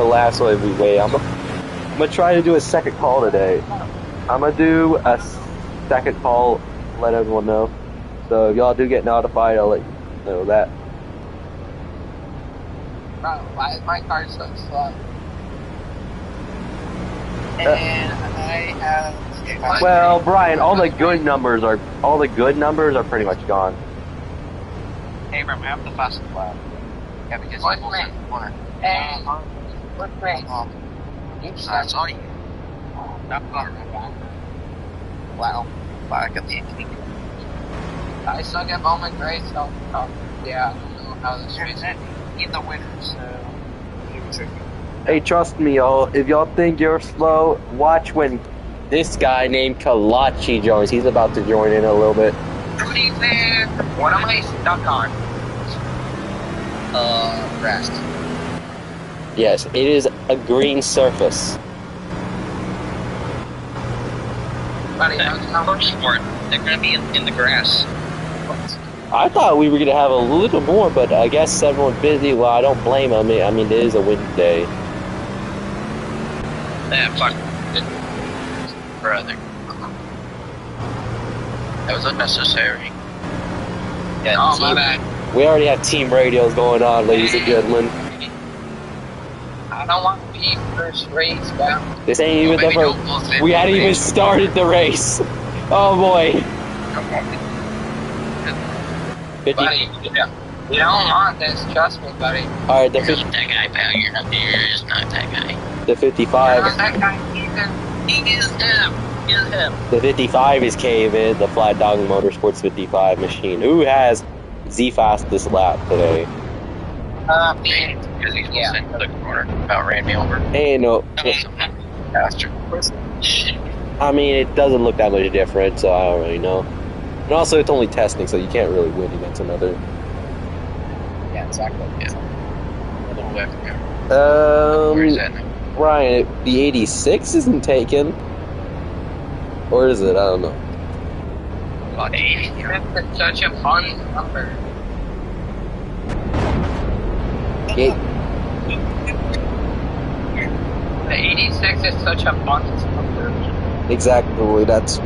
last one we wait. I'm gonna try to do a second call today. I'm gonna do a second call, let everyone know. So if y'all do get notified, I'll let you know that. Bro, why is my car so slow? And I have. Well, Brian, all the good numbers are pretty much gone. Abram, have the fastest lap. Yeah, because What's he will next? in the corner. Hey, what's next? That's all you. Not far. Wow. I got the I suck at moment grace, so yeah, I don't know how this is. In the winner, so he was tricky. Hey, trust me, y'all. If y'all think you're slow, watch when this guy named Kalachi joins. He's about to join in a little bit. Good evening. What am I stuck on? Grass. Yes, it is a green surface. Buddy, how much? Sport. They're gonna be in the grass. I thought we were going to have a little more, but I guess everyone's busy. Well, I don't blame them. I mean, it is a windy day. Yeah, fuck. Brother. That was unnecessary. Yeah, Oh, my bad. We already have team radios going on, ladies and gentlemen. I don't want to be first race, bro. This ain't even the first. We hadn't even started the race. Oh boy. 50. Buddy, you don't want this, trust me, buddy. Alright, You're not that guy, pal. You're just not that guy. the 55. You're not that guy either. He is him. He is him. The 55 is cave-in, the Flat Dog Motorsports 55 machine. Who has the fastest lap today? Me. Because he's sent to the corner. About ran me over. Hey, no. Faster. I mean, it doesn't look that much different, so I don't really know. And also, it's only testing, so you can't really win against another. Yeah, exactly. Yeah. A little left here. Where is that now? Ryan, the 86 isn't taken. Or is it? I don't know. About 80. That's such a fun number. The 86 is such a fun number. Exactly, that's...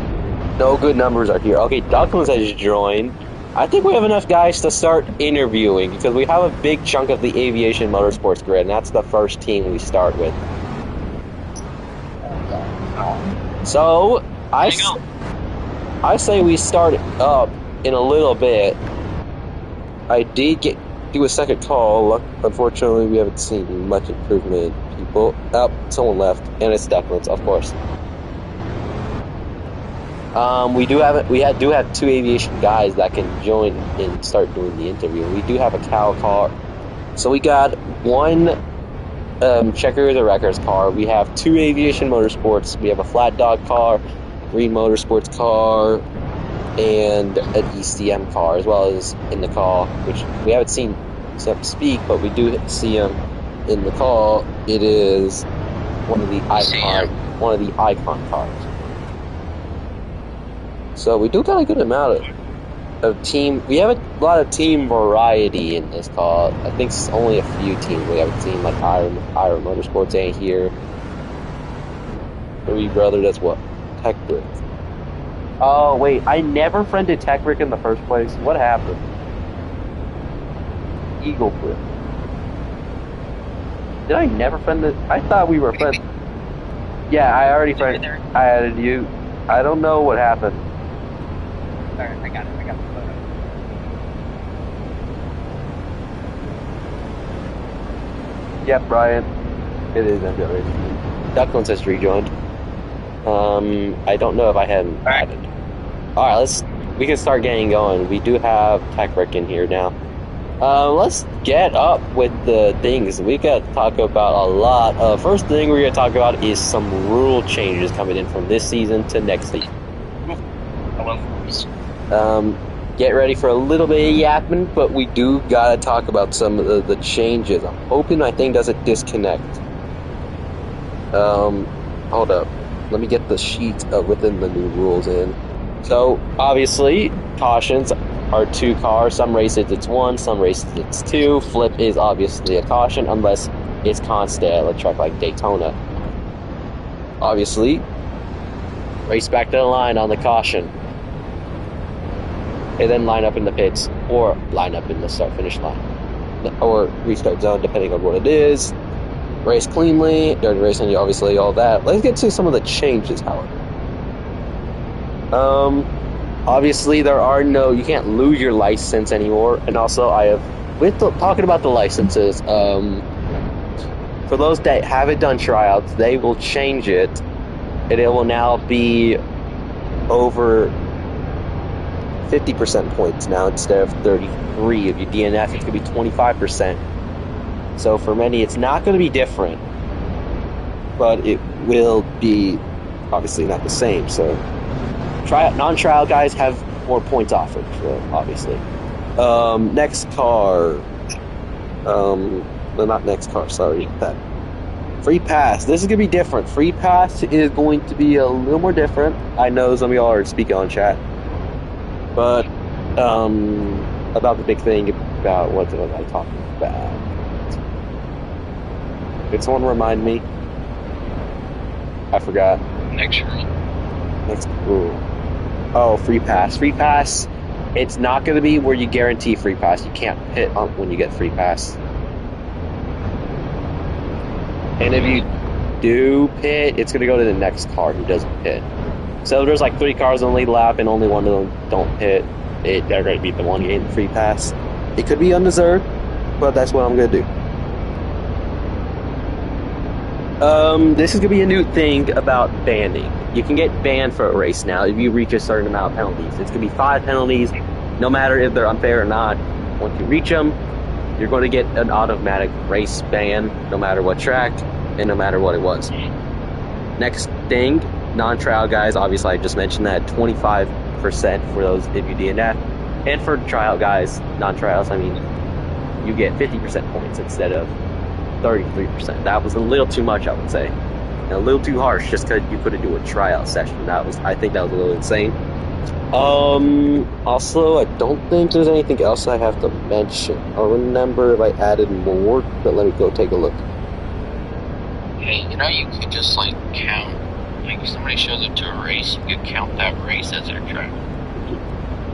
No good numbers are here. Okay, Douglas has joined. I think we have enough guys to start interviewing, because we have a big chunk of the Aviation Motorsports grid, and that's the first team we start with. So, I say we start up in a little bit. I did do a second call. Unfortunately, we haven't seen much improvement in people. Oh, someone left, and it's Douglas, of course. We do have two aviation guys that can join and start doing the interview. We do have a cow car, so we got one Checker the Wreckers car. We have two Aviation Motorsports. We have a Flat Dog car, Green Motorsports car, and an ECM car, as well as in the call, which we haven't seen some speak, but we do see him in the call. It is one of the icon cars. So we do got a good amount of team. We have a lot of team variety in this call. I think it's only a few teams we haven't seen, like Iron Motorsports ain't here. Three Brother, that's what? Tech Brick. Oh wait, I never friended Tech Brick in the first place. What happened? Eagle Flip. Did I never friend it? I thought we were friends. Yeah, I already friended. I added you. I don't know what happened. Alright, I got the photo. Yep, Brian. It is MJ. Duckland says rejoined. I don't know if I had him added. Alright, we can start getting going. We do have Tech Brick in here now. Let's get up with the things. We got to talk about a lot. First thing we're going to talk about is some rule changes coming in from this season to next season. Get ready for a little bit of yapping, but we do got to talk about some of the changes. I'm hoping my thing doesn't disconnect. Hold up. Let me get the sheet within the new rules in. So, obviously, cautions are 2 cars. Some races it's 1, some races it's 2. Flip is obviously a caution unless it's constant at a track like Daytona. Obviously, race back to the line on the caution. And then line up in the pits, or line up in the start-finish line. Or restart zone, depending on what it is. Race cleanly, during racing, obviously, all that. Let's get to some of the changes, however. Obviously, you can't lose your license anymore. And also, talking about the licenses, for those that haven't done tryouts, they will change it, and it will now be over 50% points now instead of 33. If you DNF, it could be 25%. So for many, it's not going to be different, but it will be obviously not the same. So non-trial guys have more points offered, obviously. Next car. No, not next car, sorry. Free pass. This is going to be different. Free pass is going to be a little more different. I know some of y'all are speaking on chat. But, about the big thing about what was I talking about? Did someone remind me? I forgot. Next rule. Oh, free pass. Free pass, it's not going to be where you guarantee free pass. You can't pit when you get free pass. And if you do pit, it's going to go to the next car who doesn't pit. So if there's like 3 cars on the lead lap and only one of them don't pit, they're going to be the one getting the free pass. It could be undeserved, but that's what I'm going to do. This is going to be a new thing about banning. You can get banned for a race now if you reach a certain amount of penalties. It's going to be 5 penalties, no matter if they're unfair or not. Once you reach them, you're going to get an automatic race ban, no matter what track and no matter what it was. Next thing, non-trial guys, obviously I just mentioned that, 25% for those if you DNF. And for trial guys, non-trials, I mean, you get 50% points instead of 33%. That was a little too much, I would say. And a little too harsh just because you couldn't do a tryout session. I think that was a little insane. Also, I don't think there's anything else I have to mention. I'll remember if I added more, but let me go take a look. Hey, you could just, count. If somebody shows up to a race, you could count that race as their track.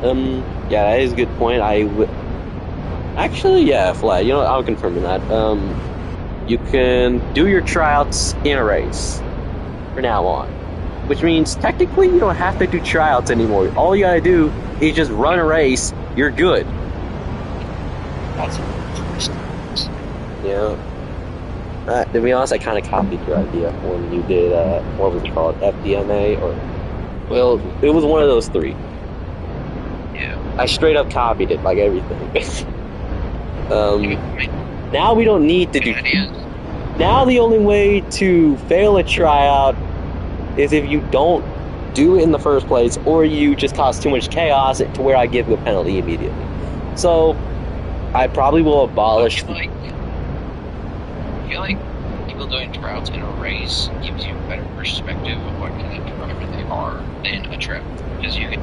Yeah, that is a good point. Actually, yeah, Flat, I'll confirm that. You can do your tryouts in a race from now on. Which means, technically, you don't have to do tryouts anymore. All you gotta do is just run a race. You're good. That's interesting. Yeah. To be honest, I kind of copied your idea when you did, what was it called? FDMA? Well, it was one of those 3. Yeah. I straight up copied it, like everything. Now we don't need to do... Now the only way to fail a tryout is if you don't do it in the first place, or you just cause too much chaos to where I give you a penalty immediately. So, I probably will abolish... I feel like people doing tryouts in a race gives you a better perspective of what kind of driver they are than a trip. Because you can...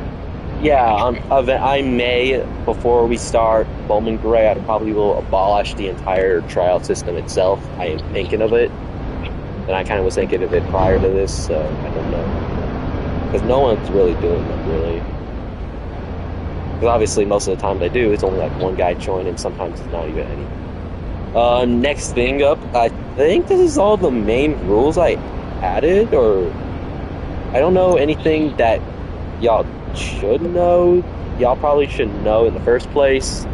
Yeah, I may, before we start Bowman Gray, I probably will abolish the entire tryout system itself. I am thinking of it. And I kind of was thinking of it prior to this, so I don't know. Because no one's really doing it, really. Because obviously most of the time they do, it's only like one guy join, and sometimes it's not even any. Next thing up, I think this is all the main rules I added, or... I don't know anything that y'all should know. Y'all probably should know in the first place.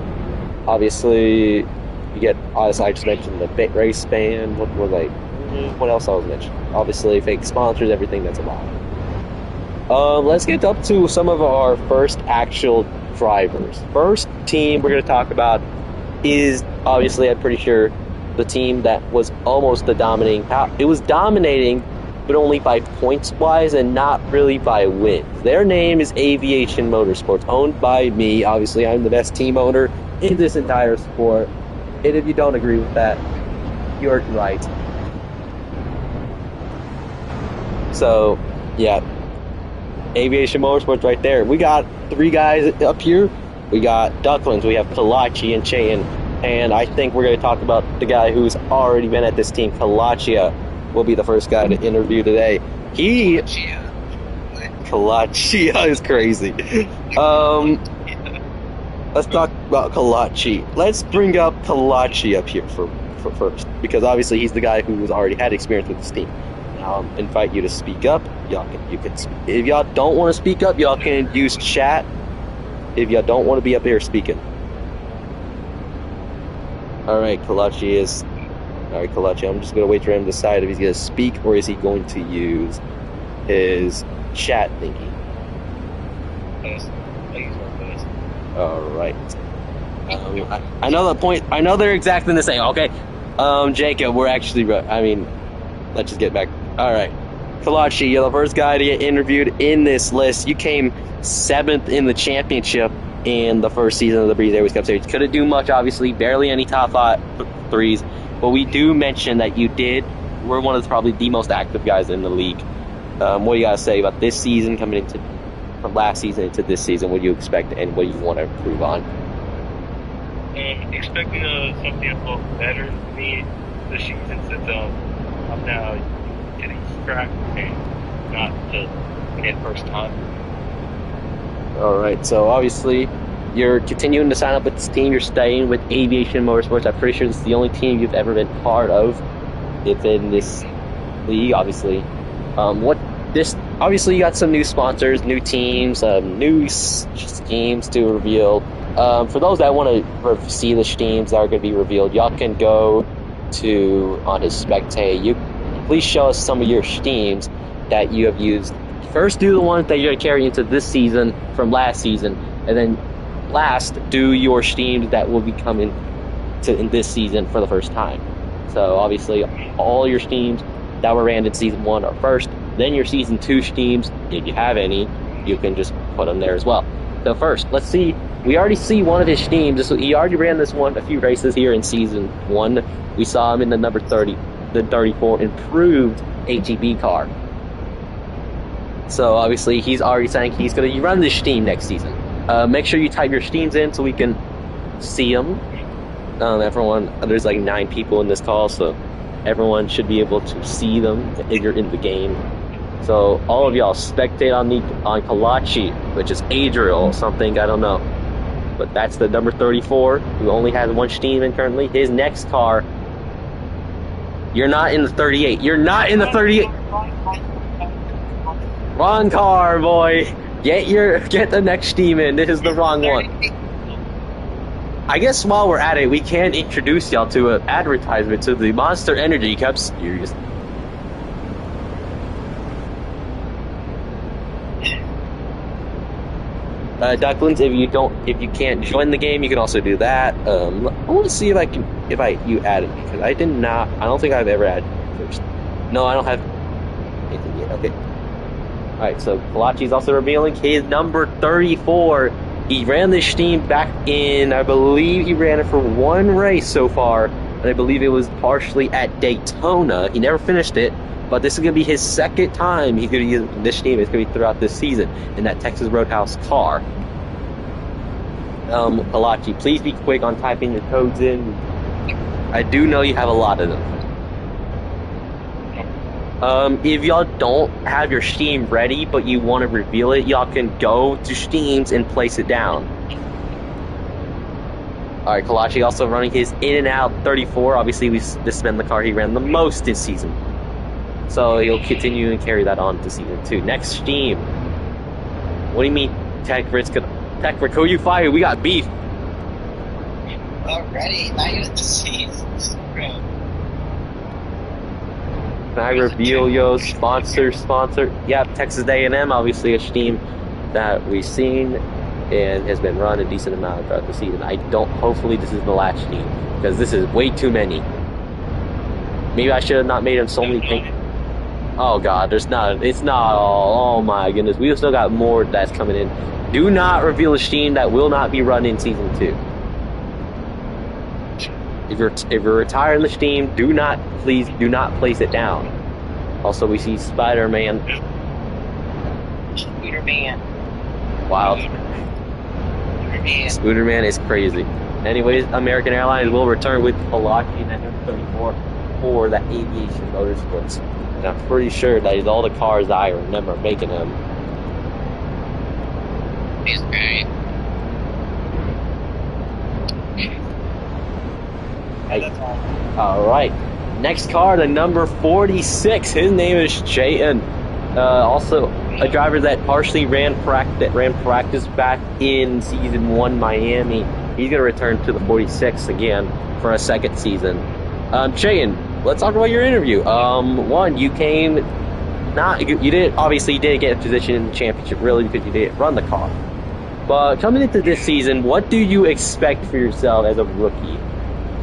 Obviously, you get... I just mentioned the race ban. What else I was mentioning? Obviously, fake sponsors, everything that's allowed. Let's get up to some of our first actual drivers. First team we're going to talk about is, obviously, I'm pretty sure, the team that was almost the dominating power. It was dominating, but only by points-wise and not really by wins. Their name is Aviation Motorsports, owned by me. Obviously, I'm the best team owner in this entire sport. And if you don't agree with that, you're right. So, yeah, Aviation Motorsports right there. We got 3 guys up here. We got Ducklins, we have Kalachi and Cheyenne. And I think we're going to talk about the guy who's already been at this team. Kalachia will be the first guy to interview today. Kalachia is crazy. Let's talk about Kalachi. Let's bring up Kalachi up here for first, because obviously he's the guy who's already had experience with this team. I'll invite you to speak up. If y'all don't want to speak up, y'all can use chat. If y'all don't want to be up here speaking. Alright, Kalachi, I'm just going to wait for him to decide if he's going to speak or is he going to use his chat thingy. Alright. I know the point. I know they're exactly the same. Okay. Jacob, let's just get back. Alright. Kalachi, you're the first guy to get interviewed in this list. You came 7th in the championship in the first season of the Breeze Airways Cup Series. Couldn't do much, obviously. Barely any top 3s. But we do mention that we're one of probably the most active guys in the league. What do you got to say about this season coming from last season into this season? What do you expect and what do you want to improve on? Expecting something a little better for me this season since I'm now getting track and not the first time. Alright, so obviously you're continuing to sign up with this team. You're staying with Aviation Motorsports. I'm pretty sure this is the only team you've ever been part of within this league, obviously. Obviously you got some new sponsors, new teams, new schemes to reveal. For those that want to see the schemes that are going to be revealed, y'all can go on his spectate. Please show us some of your schemes that you have used. First, do the ones that you're going to carry into this season from last season, and then last, do your schemes that will be coming in this season for the first time. So obviously, all your schemes that were ran in season 1 are first. Then your season 2 schemes, if you have any, you can just put them there as well. So first, let's see. We already see one of his schemes. He already ran this one a few races here in season 1. We saw him in the number 30, the 34 improved HEB car. So obviously, he's already saying he's going to run this scheme next season. Make sure you type your schemes in so we can see them. There's like 9 people in this call, so everyone should be able to see them if you're in the game. So all of y'all spectate on Kalachi, which is Adriel something, I don't know. But that's the number 34, who only has one steam in currently. His next car, you're not in the 38. You're not in the 38. Wrong car, boy. Get the next steam in. This is the wrong one. I guess while we're at it, we can introduce y'all to an advertisement to the Monster Energy Cup Series. Ducklins, if you can't join the game, you can also do that. I want to see if you add it, because I don't think I've ever added first. No, I don't have anything yet. Okay. Alright, so Kalachi's also revealing his number 34. He ran this team back in, I believe he ran it for one race so far, and I believe it was partially at Daytona. He never finished it, but this is going to be his second time he's going to use this team. It's going to be throughout this season in that Texas Roadhouse car. Kalachi, please be quick on typing your codes in. I do know you have a lot of them. If y'all don't have your Steam ready, but you want to reveal it, y'all can go to Steams and place it down. Alright, Kalachi also running his In-N-Out 34. Obviously, this has been the car he ran the most this season. So he'll continue and carry that on to season 2. Next Steam. What do you mean, Tech-Rick, who you fired? We got beef. Already? Not even the season. Can I reveal your sponsor? Yep, Texas A&M, obviously a team that we've seen and has been run a decent amount throughout the season. Hopefully this is the last team, because this is way too many. Maybe I should have not made him so many things. Oh god, it's not all, oh my goodness, we still got more that's coming in. Do not reveal a team that will not be run in season 2. If you're retiring the Steam, please do not place it down. Also, we see Spider-Man. Spider-Man. Wow. Spider-Man. Spider-Man is crazy. Anyways, American Airlines will return with a Lockheed 934 for the Aviation Motorsports. And I'm pretty sure that is all the cars that I remember making them. He's great. All right. Next car, the number 46. His name is Chayton. Also, a driver that partially ran practice back in season 1 Miami. He's gonna return to the 46 again for a second season. Chayton, let's talk about your interview. One, you came you didn't get a position in the championship really because you didn't run the car. But coming into this season, what do you expect for yourself as a rookie?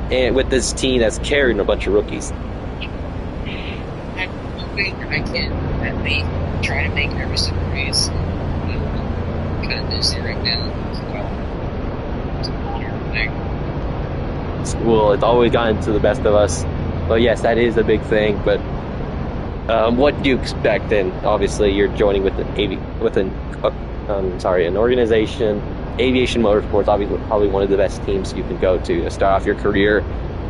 And with this team that's carrying a bunch of rookies. I'm hoping I can at least try to make every single race. Kind of busy right now as well. Well, it's always gotten to the best of us. But yes, that is a big thing. But what do you expect? And obviously, you're joining with an organization. Aviation Motorsports, obviously, probably one of the best teams you can go to start off your career.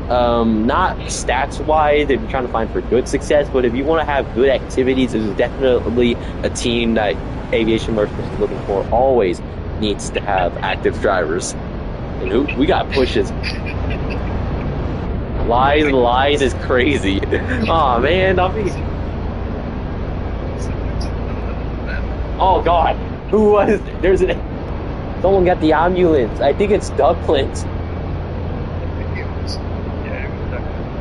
Not stats-wise, if you're trying to find for good success, but if you want to have good activities, this is definitely a team that Aviation Motorsports is looking for. Always needs to have active drivers. And we got pushes. Lies is crazy. Oh man, oh god, who was? Someone got the ambulance. I think it's Ducklands.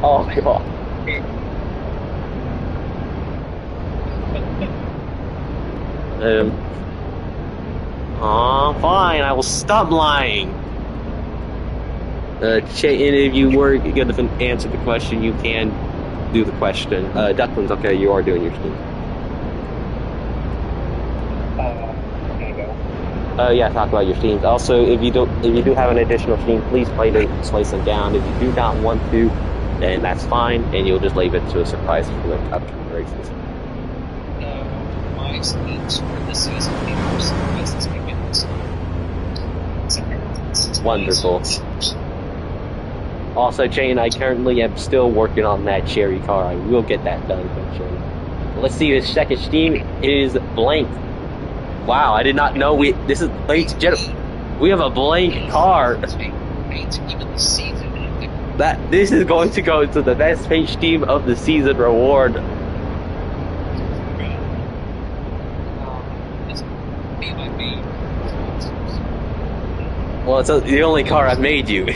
Oh god. Fine. I will stop lying. Chayton, if you were going to answer the question, you can do the question. Ducklands, okay, you are doing your team. Yeah, talk about your teams. Also, if you do have an additional team, please place them down. If you do not want to, then that's fine, and you'll just leave it to a surprise for the upcoming races. My teams for this season, Wonderful. Also, Chayton, I currently am still working on that Cherry car. I will get that done eventually. Let's see, his second team is blank. Wow, I did not know ladies and gentlemen, we have a blank car. This is going to go to the best paint team of the season reward. Well, it's the only car I've made you.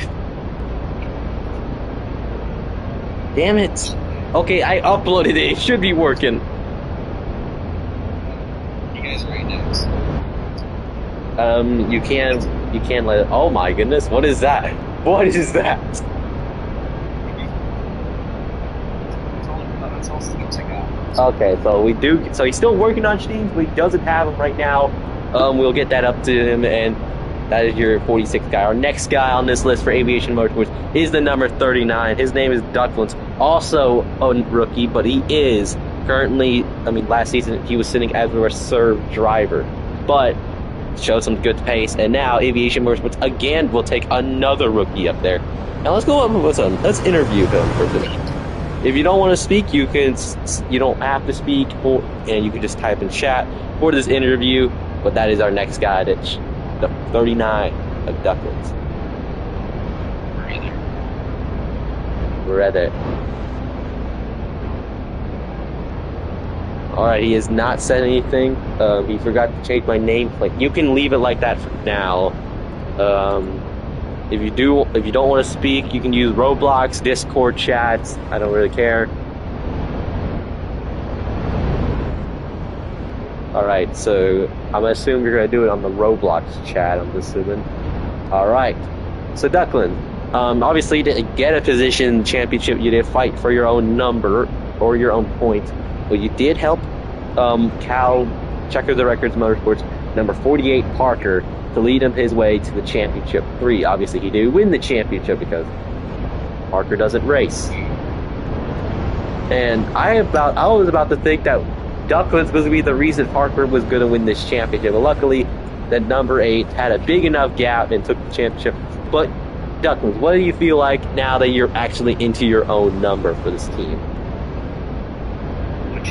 Damn it. Okay, I uploaded it. It should be working. You guys are right next. You can let it. Oh my goodness, what is that? What is that? Okay, so he's still working on Steams, but he doesn't have them right now. We'll get that up to him, and that is your 46th guy. Our next guy on this list for Aviation Motorsports is the number 39. His name is Ducklands. Also a rookie, but he is currently, last season he was sitting as a reserve driver, but showed some good pace, and now Aviation Motorsports again will take another rookie up there. Now let's go up with him. Let's interview him for today. If you don't want to speak, you don't have to speak, and you can just type in chat for this interview. But that is our next guy, that's the 39 of Ducklands. Brother. Alright, he has not said anything. He forgot to change my nameplate. You can leave it like that for now. If you don't want to speak, you can use Roblox, Discord chats. I don't really care. Alright, so I'm gonna assume you're gonna do it on the Roblox chat, I'm assuming. Alright. So Duckland, obviously you didn't get a position in the championship, you didn't fight for your own number or your own points. But you did help Cal Checker the Records Motorsports number 48 Parker to lead him his way to the championship 3. Obviously he did win the championship because Parker doesn't race. And I was about to think that Ducklands was going to be the reason Parker was going to win this championship. But luckily, that number 8 had a big enough gap and took the championship. But Ducklings, what do you feel like now that you're actually into your own number for this team? Which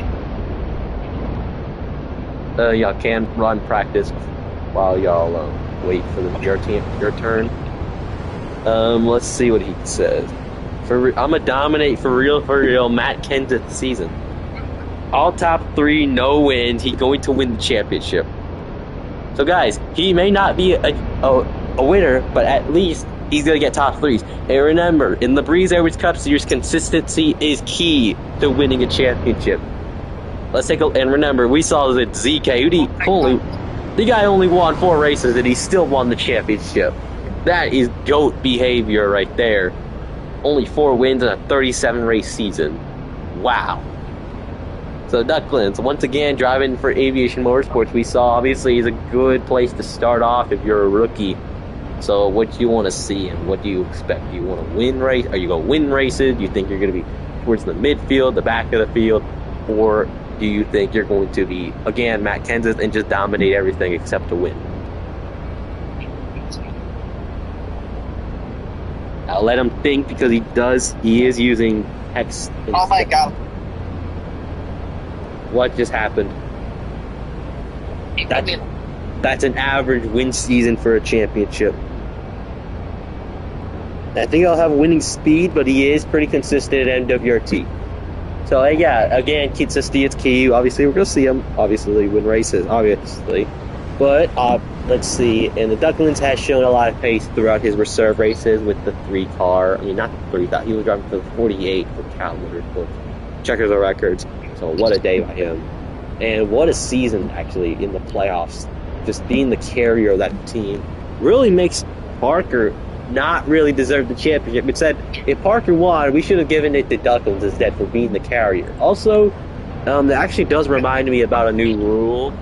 Y'all can run practice while y'all wait for your turn. Let's see what he says. I'm gonna dominate for real. Matt Kenseth season. All top 3, no wins. He's going to win the championship. So guys, he may not be a winner, but at least he's gonna get top 3s. And remember, in the Breeze Airways Cup Series, consistency is key to winning a championship. And remember, we saw that ZK, the guy only won 4 races and he still won the championship. That is GOAT behavior right there. Only 4 wins in a 37 race season. Wow. So Ducklins, once again, driving for Aviation Motorsports, we saw obviously is a good place to start off if you're a rookie. So what do you want to see and what do you expect? Do you want to win race? Are you going to win races? Do you think you're going to be towards the midfield, the back of the field? Or do you think you're going to be, again, Matt Kenseth and just dominate everything except to win? I'll let him think because he is using text. Oh my god. What just happened? That's an average win season for a championship. I think he'll have winning speed, but he is pretty consistent at MWRT. So yeah, again, consistency is key. Obviously, we're going to see him obviously win races, obviously. But let's see, and the Ducklins has shown a lot of pace throughout his reserve races with the 3 car. I mean, not the 3, he was driving for the 48 for Cal Motorsports. Checkers the records. So what a day by him. And what a season, actually, in the playoffs. Just being the carrier of that team really makes Parker not really deserve the championship. It said, if Parker won, we should have given it to Ducklins instead for being the carrier. Also, it actually does remind me about a new rule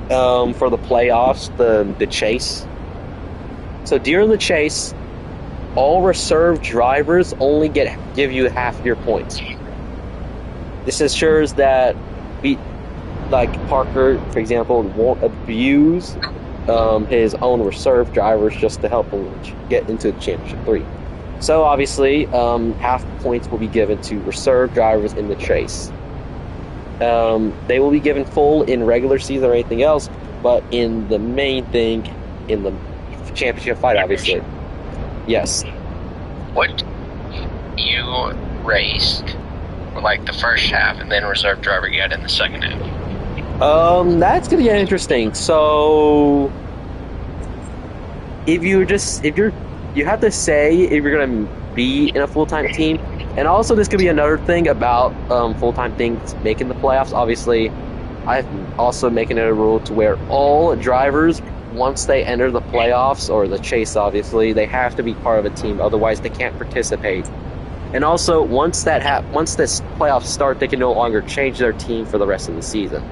for the playoffs, the chase. So during the chase, all reserve drivers only give you half your points. This ensures that Parker, for example, won't abuse his own reserve drivers just to help him get into the championship 3. So obviously, half the points will be given to reserve drivers in the chase. They will be given full in regular season or anything else, but in the main thing, in the championship fight, obviously. Yes. What you raced for like the first half, and then reserve driver got in the second half. That's gonna get interesting. So, you have to say if you're gonna be in a full-time team, and also this could be another thing about full-time things making the playoffs. Obviously, I'm also making it a rule to where all drivers, once they enter the playoffs or the chase, obviously they have to be part of a team. Otherwise, they can't participate. And also, once this playoffs start, they can no longer change their team for the rest of the season.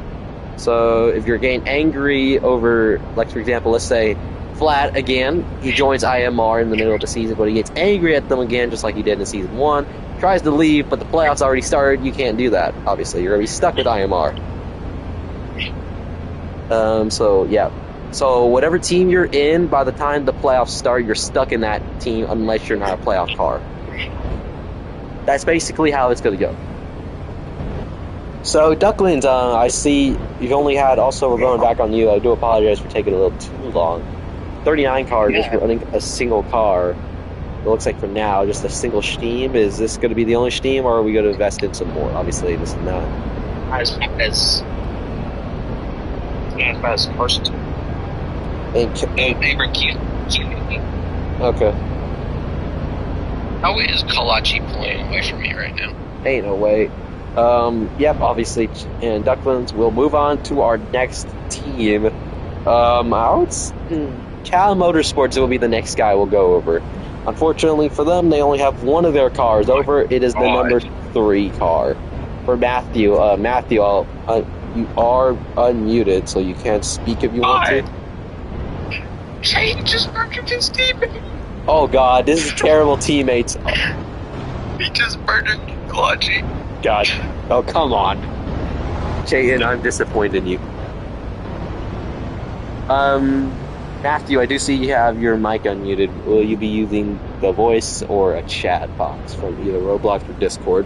So if you're getting angry over, like for example, let's say Flat again, he joins IMR in the middle of the season, but he gets angry at them again, just like he did in season 1, tries to leave, but the playoffs already started. You can't do that, obviously. You're going to be stuck with IMR. So, yeah. So whatever team you're in, by the time the playoffs start, you're stuck in that team unless you're not a playoff car. That's basically how it's going to go. So, Ducklins, I see you've only had, also we're going back on you, I do apologize for taking a little too long. 39 cars, just running a single car. It looks like for now, just a single Steam. Is this going to be the only Steam, or are we going to invest in some more? Obviously, this is not. As first. Neighbor Okay. How is Kalachi pulling away from me right now? Ain't no way. Yep, obviously, and Ducklins, we'll move on to our next team. Cal Motorsports will be the next guy we'll go over. Unfortunately for them, they only have one of their cars over. It is the number 3 car. For Matthew, Matthew, you are unmuted, so you can speak if you want to. Shane just murdered his teammate. Oh god, this is terrible teammates. He just murdered Kalachi. God. Oh, come on. Chayton, I'm disappointed in you. Matthew, I do see you have your mic unmuted. Will you be using the voice or a chat box from either Roblox or Discord.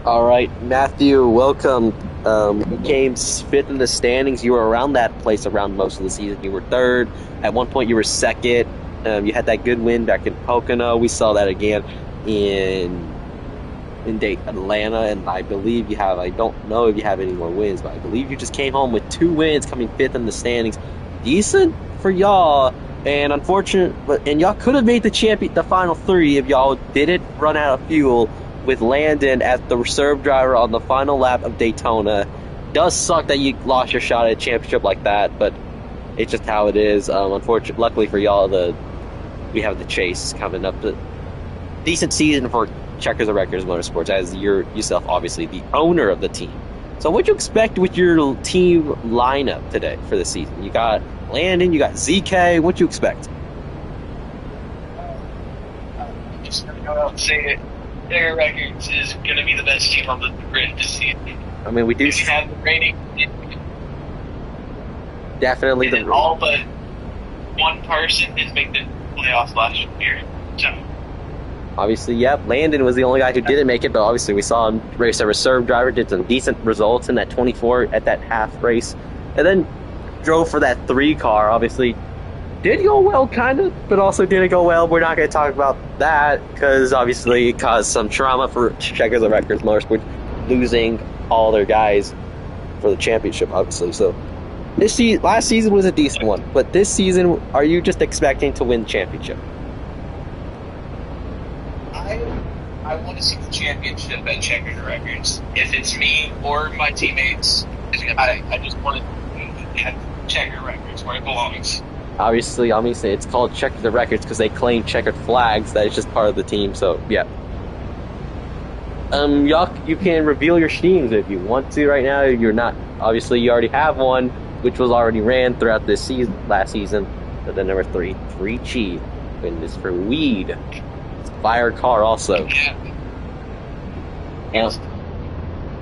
All right, Matthew, welcome. You came fifth in the standings. You were around that place around most of the season. You were third. At one point, you were second. You had that good win back in Pocono. We saw that again in Atlanta, and I believe you have. I don't know if you have any more wins, but I believe you just came home with 2 wins, coming fifth in the standings. Decent for y'all, and unfortunate. And y'all could have made the final 3 if y'all didn't run out of fuel with Landon as the reserve driver on the final lap of Daytona. Does suck that you lost your shot at a championship like that, but it's just how it is. Unfortunately, luckily for y'all, we have the chase coming up. The decent season for Checkers of Records Motorsports, as you're yourself obviously the owner of the team. So what you expect with your team lineup today for the season? You got Landon, you got ZK. What you expect? I'm just gonna go out and say it. Their Records is going to be the best team on the grid this season. I mean, we do have the rating. Definitely and all but one person didn't make the playoffs last year. So obviously, yep, Landon was the only guy who didn't make it, but obviously we saw him race a reserve driver, did some decent results in that 24 at that half race, and then drove for that 3 car. Obviously, did go well, kind of, but also didn't go well. We're not going to talk about that because obviously it caused some trauma for Checkers of Records Motorsports, losing all their guys for the championship, obviously. So last season was a decent one, but this season, are you just expecting to win the championship? I want to see the championship at Checkers of Records. If it's me or my teammates, I just want to have Checkers Records where it belongs. Obviously, it's called Checkers the Records because they claim checkered flags. That is just part of the team. So yeah. Y'all, you can reveal your teams if you want to. Right now, you're not. Obviously, you already have one, which was already ran throughout this season, last season. But then number 3, Cheat, and this for Weed. It's a fire car also. Yeah.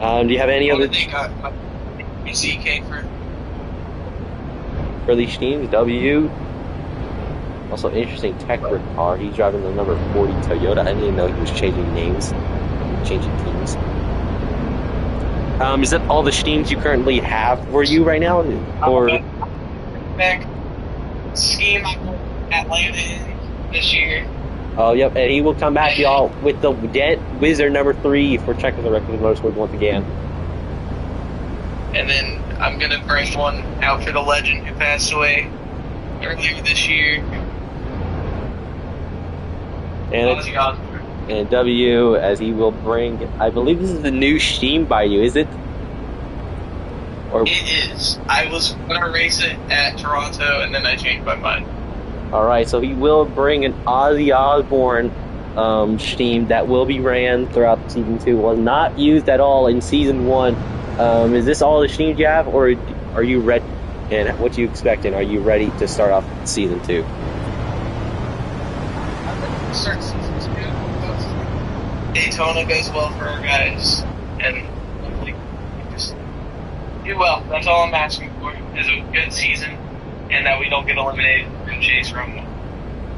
Do you have any other? They got ZK for these teams? W. Also, interesting tech rig car. He's driving the number 40 Toyota. I didn't even know he was changing names, changing teams. Is that all the teams you currently have for you right now, or? Back scheme Atlanta this year. Oh, yep, and he will come back, y'all, with the Wizard number 3 for Checkers of Records Motorsports once again. And then I'm going to bring one out for the legend who passed away earlier this year. And W, as he will bring, I believe this is the new Steam by you, is it? Or it is. I was going to race it at Toronto, and then I changed my mind. Alright, so he will bring an Ozzy Osbourne Steam that will be ran throughout Season 2. Was not used at all in Season 1. Is this all the Steams you have, or are you ready? And what you expecting? Are you ready to start off Season 2? Start Season 2. Daytona goes well for our guys, and hopefully we just do well. That's all I'm asking for, is a good season, and that we don't get eliminated from Chase Rumble.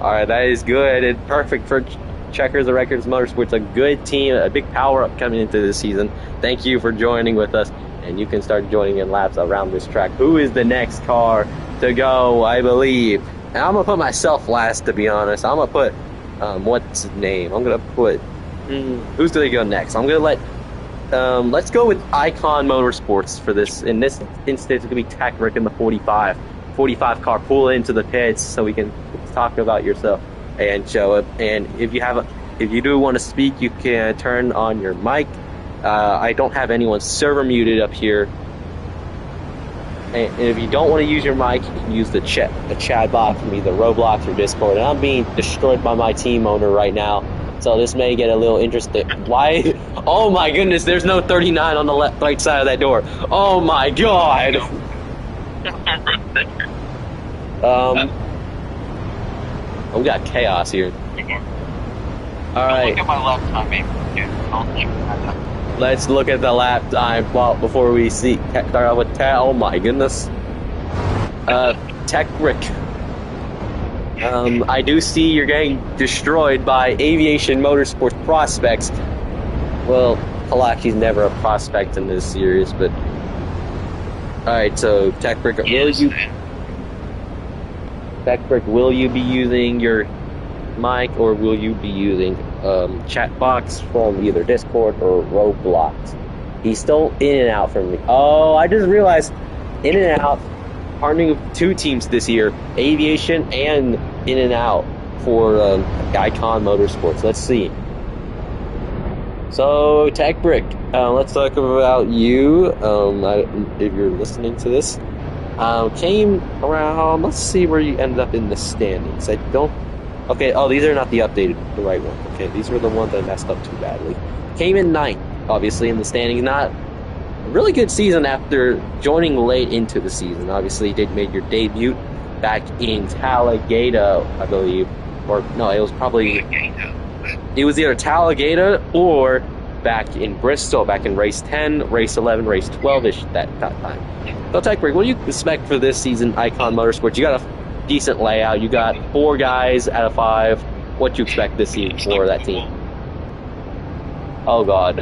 Alright, that is good and perfect for Checkers of Records Motorsports. A good team, a big power up coming into this season. Thank you for joining with us, and you can start joining in laps around this track. Who is the next car to go, I believe? And I'm going to put myself last, to be honest. I'm going to put, what's his name? I'm going to put, who's going to go next? I'm going to let, let's go with Icon Motorsports for this. In this instance, it's going to be Tech Rick in the 45 car. Pull into the pits so we can talk about yourself and show up. And if you do want to speak, you can turn on your mic. I don't have anyone server muted up here. And if you don't want to use your mic, you can use the chat box from either Roblox or Discord. And I'm being destroyed by my team owner right now, so this may get a little interesting. Why? Oh my goodness, there's no 39 on the right side of that door. Oh my god. We got chaos here. Alright. Look at my lap time, Let's look at the lap time before we start out with 10. Oh my goodness. Tech Rick. I do see you're getting destroyed by Aviation Motorsports prospects. Well, Halaki's never a prospect in this series, but alright, so Tech Rick, will you be using your mic, or will you be using chat box from either Discord or Roblox? He's still in and out from me. Oh, I just realized in and out partnering with two teams this year, Aviation and in and out for Icon Motorsports. Let's see. So, Tech Brick, let's talk about you. If you're listening to this, came around. Let's see where you ended up in the standings. I don't. Okay. Oh, these are not the right one. Okay, these were the ones that I messed up too badly. Came in 9th, obviously in the standings. Not a really good season after joining late into the season. Obviously, you made your debut back in Talladega, I believe, or no, it was probably. It was either Talladega or back in Bristol, back in race 10, race 11, race 12-ish that time. So, Tech Break, what do you expect for this season, Icon Motorsports? You got a decent layout. You got 4 guys out of 5. What do you expect this season for that team? Oh, God.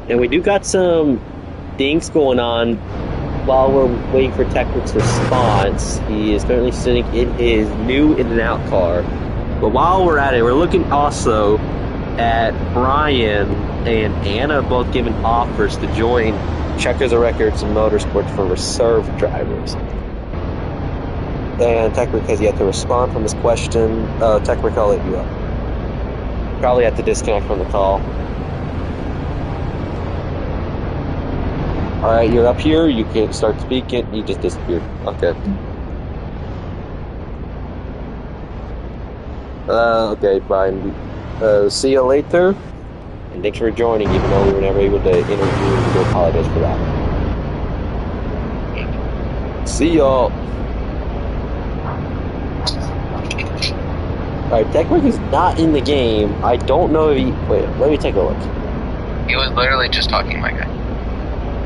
And we do got some things going on while we're waiting for Tech Brick's response. He is currently sitting in his new in-and-out car. But while we're at it, we're looking also at Brian and Anna both giving offers to join Checkers of Records and Motorsports for reserve drivers. And Tech Brick has yet to respond from this question. Tech Brick, I'll let you up. Probably have to disconnect from the call. Alright, you're up here, you can start speaking, you just disappeared. Okay. Okay, Brian. See you later. And thanks for joining, even though we were never able to interview you. We do apologize for that. See y'all. Alright, Techwork is not in the game. I don't know if he... Wait, let me take a look. He was literally just talking to my guy.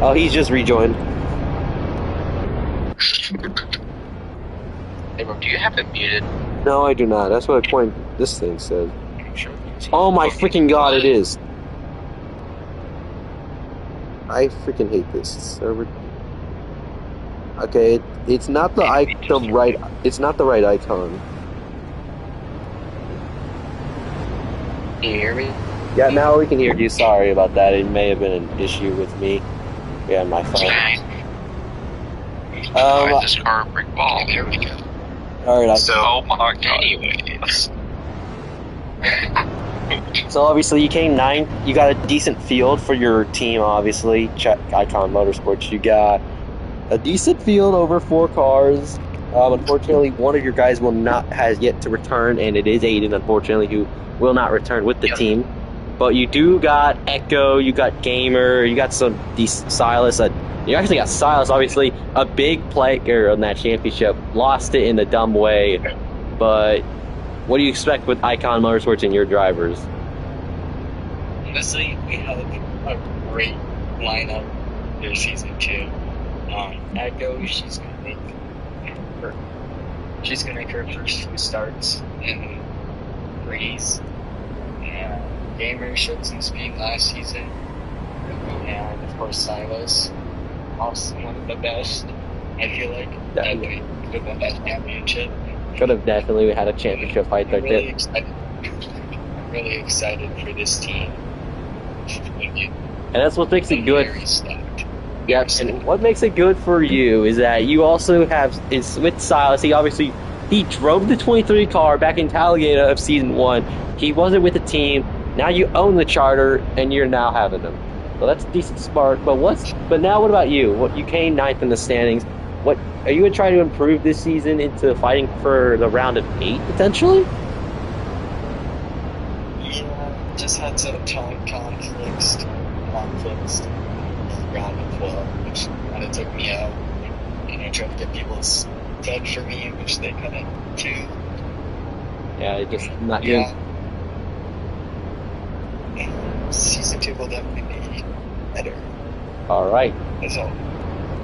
Oh, he's just rejoined. Hey, bro, do you have it muted? No, I do not. That's what this thing said. I'm sure we can see. Oh my freaking god, it is. I freaking hate this server. Okay, it's not the it's not the right icon. Can you hear me? Yeah, now we can hear you. Sorry about that. It may have been an issue with me. Yeah, my phone. This car brick ball. There we go. Alright, So, Oh my god. anyways, so obviously you came 9th. You got a decent field for your team, obviously. Check Icon Motorsports. You got a decent field over 4 cars. Unfortunately, one of your guys has yet to return, and it is Aiden, unfortunately, who will not return with the team. But you do got Echo, you got Gamer, you got some Silas. You actually got Silas, obviously, a big player on that championship. Lost it in a dumb way. But what do you expect with Icon Motorsports and your drivers? Honestly, we have a great lineup this season too. Echo, she's gonna make her first 2 starts in Breeze. And Gamer showed some speed last season. And of course Silas, also one of the best. I feel like Definitely. could have won that championship. Could have definitely had a championship fight I'm right really there. excited. I'm really excited for this team. And that's what makes it good. Very stacked. Yeah, and what makes it good for you is that you also is with Silas. He drove the 23 car back in Talladega of season 1. He wasn't with the team. Now you own the charter, and you're now having them. So that's a decent spark. But now what about you? You came 9th in the standings. What are you gonna try to improve this season into fighting for the round of 8 potentially? Yeah, just had some time conflicts round of 12, which kind of took me out. And I tried to get people's fed for me, which they couldn't too. Yeah, just not good. Yeah. season 2 will definitely be better. All right. That's all.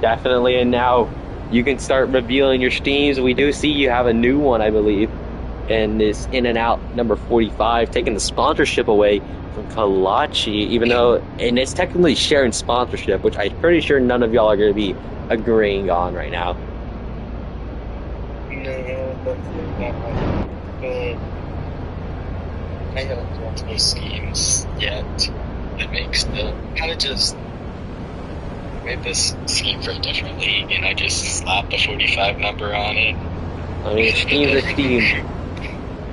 Definitely, and now you can start revealing your teams. We do see you have a new one, I believe, and this In and Out number 45, taking the sponsorship away from Kalachi, even though, and it's technically sharing sponsorship, which I'm pretty sure none of y'all are going to be agreeing on right now. No, that's not right. But I don't want any schemes yet. That makes the kind of just made this scheme for a different league, and I just slapped the 45 number on it. I mean, Steam's a Steam.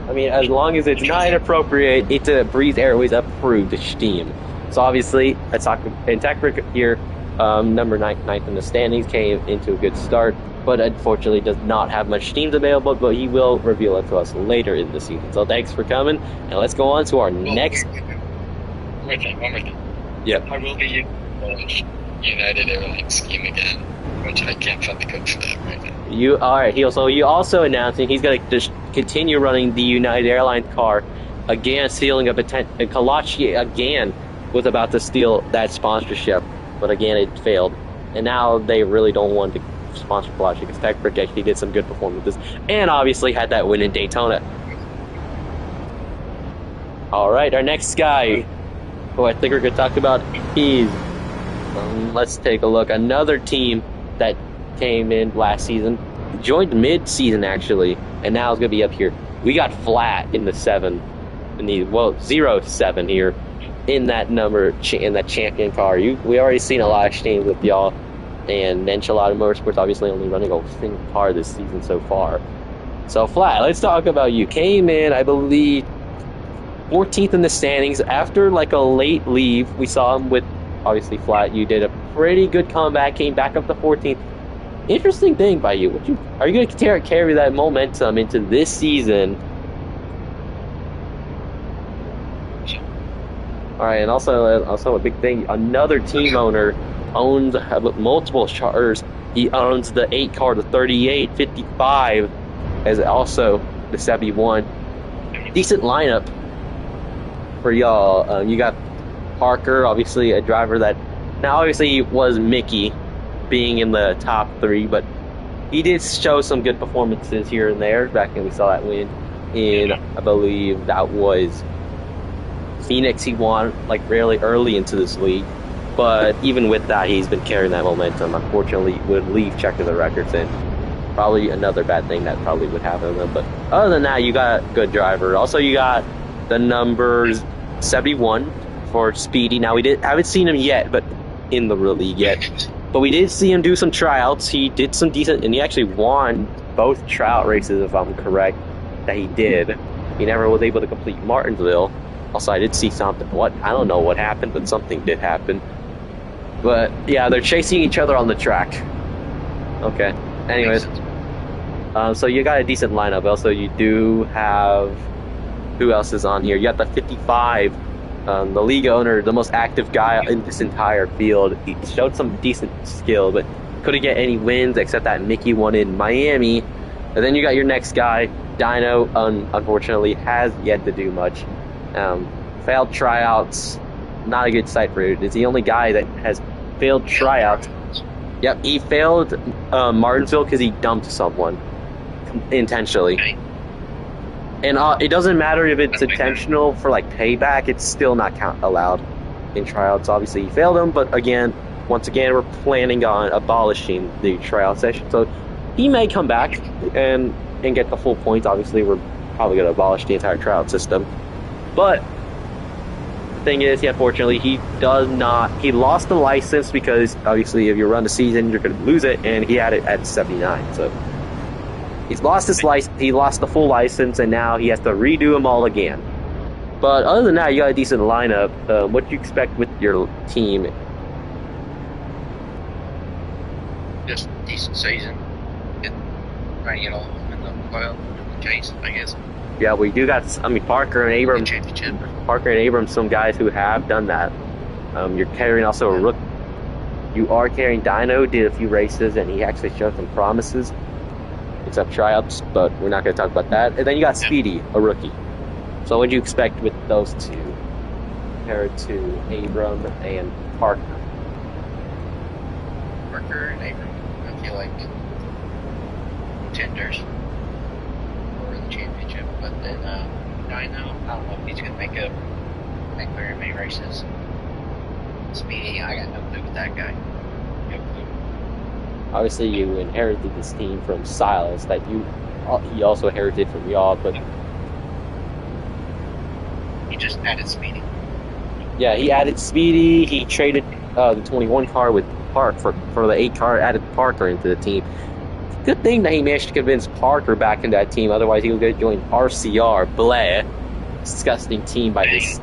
I mean, as long as it's not inappropriate, it's a Breeze Airways approved Steam. So obviously, let's talk in Tech here. Number ninth in the standings, came into a good start, but unfortunately does not have much Steams available, but he will reveal it to us later in the season. So thanks for coming, and let's go on to our next... One more thing. Yep. I will be using United Airlines scheme again, which I can't find the code for that right now. You also announcing he's going to just continue running the United Airlines car again, stealing Kalachi again was about to steal that sponsorship, but again it failed, and now they really don't want to sponsor Kalachi because Tech actually did some good performances and obviously had that win in Daytona. All right, our next guy, who I think we're going to talk about, is let's take a look. Another team that came in last season, joined mid-season actually, and now is going to be up here. We got Flat in the 0-7 here in that number, in that champion car. We already seen a lot of streams with y'all, and Enchilada Motorsports obviously only running a single car this season so far. So Flat, let's talk about you. Came in, I believe, 14th in the standings after like a late leave. We saw him with obviously Flat. You did a pretty good comeback, came back up to 14th. Interesting thing by you. Are you going to carry that momentum into this season? All right, and also a big thing. Another team owner owns multiple charters. He owns the 8 car, the 38, 55, as also the 71. Decent lineup for y'all. You got Parker, obviously a driver that now obviously was Mickey being in the top 3, but he did show some good performances here and there. Back when we saw that win in, I believe that was Phoenix, he won like really early into this league, but even with that, he's been carrying that momentum. Unfortunately, would leave Checker the records, and probably another bad thing that probably would happen to him. But other than that, you got a good driver. Also, you got the numbers 71 for Speedy. Now haven't seen him yet, but in the real league yet. But we did see him do some tryouts. He did some decent, and he actually won both tryout races, if I'm correct, that he did. He never was able to complete Martinsville. Also, I did see something. I don't know what happened, but something did happen. But yeah, they're chasing each other on the track. Okay. Anyways, so you got a decent lineup. Also, you do have, who else is on here? You got the 55. The league owner, the most active guy in this entire field. He showed some decent skill, but couldn't get any wins except that Mickey won in Miami. And then you got your next guy, Dino, unfortunately has yet to do much. Failed tryouts, not a good sight for it. It's the only guy that has failed tryouts. Yep, he failed Martinsville because he dumped someone intentionally. And it doesn't matter if it's intentional for like payback, it's still not allowed in tryouts. Obviously, he failed them, but once again, we're planning on abolishing the tryout session. So he may come back and get the full points. Obviously, we're probably going to abolish the entire tryout system. But the thing is, unfortunately, he lost the license because obviously if you run the season, you're going to lose it, and he had it at 79. So he's lost his license. He lost the full license, and now he has to redo them all again. But other than that, you got a decent lineup. What do you expect with your team? Just decent season. Trying to get all in the chase, I guess. Yeah, we do got. Parker and Abrams. Championship. Parker and Abrams, some guys who have done that. You're carrying also a rook. You are carrying Dino. Did a few races, and he actually showed some promises. Except tryouts, but we're not going to talk about that. And then you got Speedy, a rookie. So what do you expect with those two? compared to Abram and Parker? Parker and Abram, I feel like contenders for the championship. But then Dino, I don't know if he's gonna make very many races. Speedy, I got no clue with that guy. No clue. Obviously, you inherited this team from Silas that he also inherited from y'all, but He just added Speedy. yeah, he added Speedy. He traded the 21 car with Park for the 8 car, added Parker into the team. Good thing that he managed to convince Parker back into that team. Otherwise, he was going to join RCR. Blah. Disgusting team by this.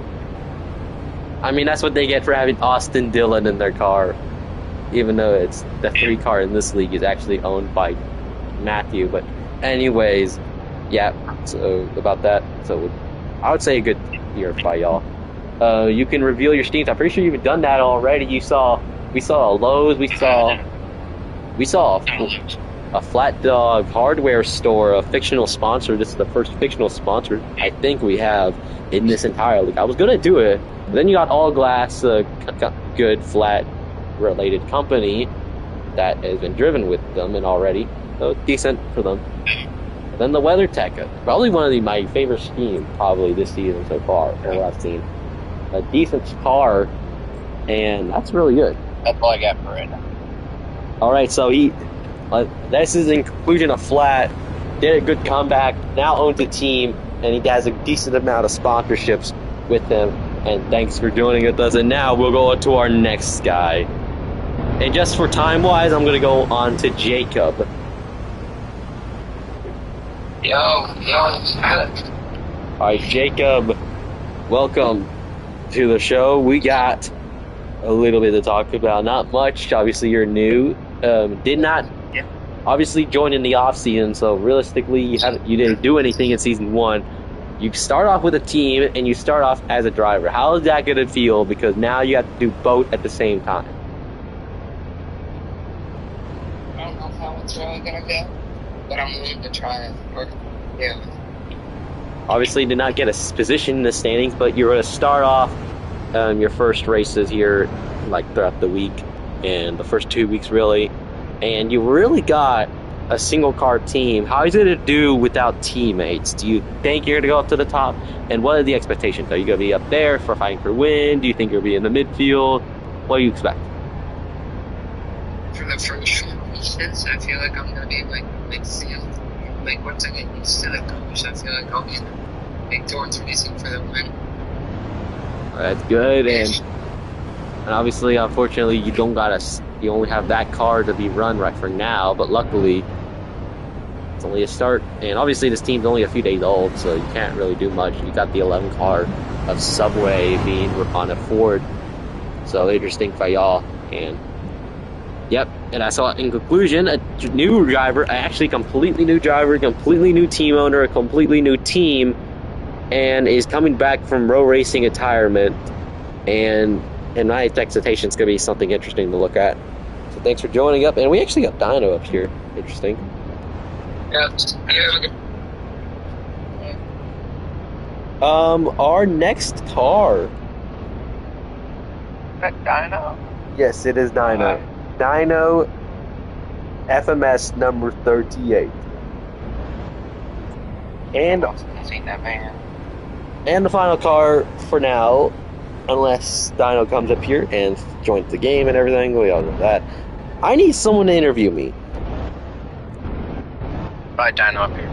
I mean, that's what they get for having Austin Dillon in their car. Even though it's the 3 car in this league is actually owned by Matthew. But anyways, yeah, so about that. So I would say a good year by y'all. You can reveal your teams. I'm pretty sure you've done that already. We saw Lowe's. We saw a Flat Dog hardware store, a fictional sponsor. This is the first fictional sponsor I think we have in this entire league. I was gonna do it, but then you got All Glass, a good flat related company that has been driven with them and already, so decent for them. And then the WeatherTech, probably one of my favorite schemes probably this season so far, or I've seen. A decent car, and that's really good. That's all I got for right now. All right, so this is in conclusion a Flat, did a good comeback, now owns a team, and he has a decent amount of sponsorships with him. And thanks for joining with us. And now we'll go on to our next guy. And just for time-wise, I'm going to go on to Jacob. Yo, Alex. All right, Jacob, welcome to the show. We got a little bit to talk about. Not much. Obviously, you're new. Did not obviously join in the off season, so realistically, you didn't do anything in season 1. You start off with a team, and you start off as a driver. How is that going to feel? Because now you have to do both at the same time. I don't know how it's really gonna go, but I'm willing to try it. Yeah. Obviously, did not get a position in the standings, but you're going to start off your first races here, like throughout the week, and the first 2 weeks really, and you really got a single car team. How is it to do without teammates? Do you think you're going to go up to the top? And what are the expectations? Are you going to be up there for fighting for win? Do you think you'll be in the midfield? What do you expect? For the first few races, I feel like I'm gonna be like midfield. Like once I get used to the coach, I feel like I'll be big towards racing for the win. That's good, and obviously, unfortunately, you only have that car to be run right for now, but luckily, it's only a start, and obviously this team's only a few days old, so you can't really do much. You got the 11 car of Subway being on a Ford, so interesting for y'all, and yep, and I saw in conclusion, a new driver, actually completely new driver, completely new team owner, a completely new team, and is coming back from row racing retirement, and my expectation is going to be something interesting to look at. So thanks for joining up, and we actually got Dino up here. Interesting. Yeah. Our next car. Dino. Yes, it is Dino. Dino FMS number 38. And I've seen that man. the final car for now, unless Dino comes up here and joins the game and everything, we all know that. I need someone to interview me. Bye, Dino up here.